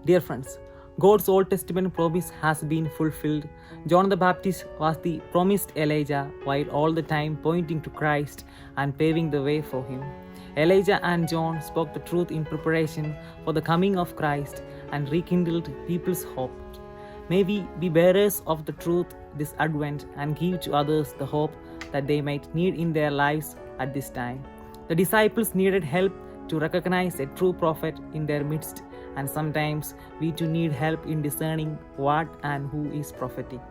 Dear friends, God's Old Testament promise has been fulfilled. John the Baptist was the promised Elijah, while all the time pointing to Christ and paving the way for him. Elijah and John spoke the truth in preparation for the coming of Christ and rekindled people's hope. May we be bearers of the truth this Advent and give to others the hope that they might need in their lives at this time. The disciples needed help to recognize a true prophet in their midst, and sometimes we too need help in discerning what and who is prophetic.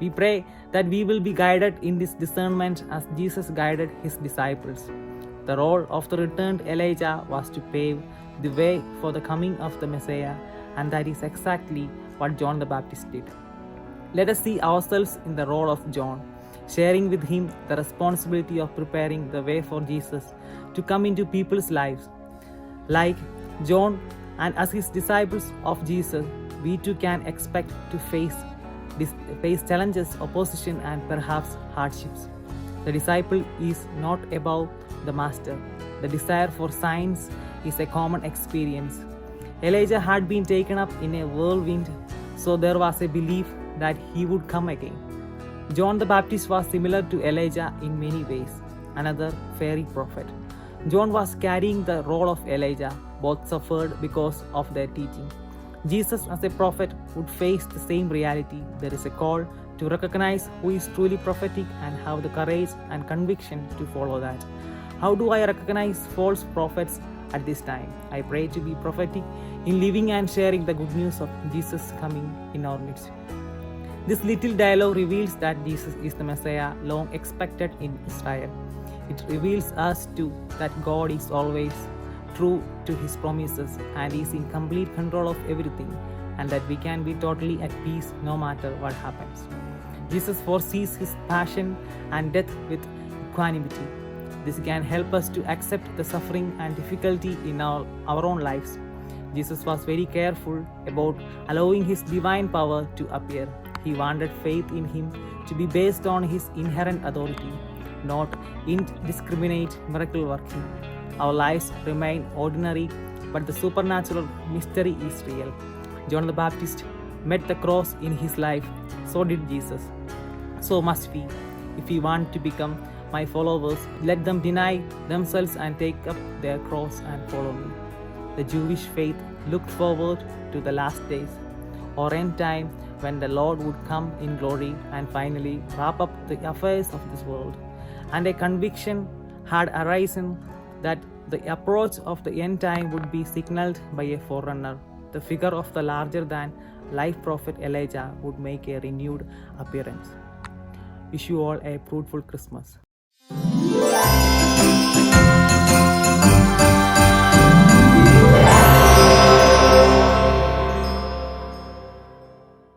We pray that we will be guided in this discernment as Jesus guided his disciples. The role of the returned Elijah was to pave the way for the coming of the Messiah, and that is exactly what John the Baptist did. Let us see ourselves in the role of John, sharing with him the responsibility of preparing the way for Jesus to come into people's lives. Like John and as his disciples of Jesus, we too can expect to face challenges, opposition, and perhaps hardships. The disciple is not above the master. The desire for signs is a common experience. Elijah had been taken up in a whirlwind, so there was a belief that he would come again. John the Baptist was similar to Elijah in many ways, another fairy prophet. John was carrying the role of Elijah. Both suffered because of their teaching. Jesus, as a prophet, would face the same reality. There is a call to recognize who is truly prophetic and have the courage and conviction to follow that. How do I recognize false prophets at this time? I pray to be prophetic in living and sharing the good news of Jesus coming in our midst. This little dialogue reveals that Jesus is the Messiah long expected in Israel. It reveals us too that God is always true to his promises and is in complete control of everything, and that we can be totally at peace no matter what happens. Jesus foresees his passion and death with equanimity. This can help us to accept the suffering and difficulty in our own lives. Jesus was very careful about allowing his divine power to appear. He wanted faith in him to be based on his inherent authority, not indiscriminate miracle working. Our lives remain ordinary, but the supernatural mystery is real. John the Baptist met the cross in his life, so did Jesus. So must we. If we want to become my followers, let them deny themselves and take up their cross and follow me. The Jewish faith looked forward to the last days, or end time, when the Lord would come in glory and finally wrap up the affairs of this world. And a conviction had arisen that the approach of the end time would be signaled by a forerunner. The figure of the larger than life prophet Elijah would make a renewed appearance. Wish you all a fruitful Christmas.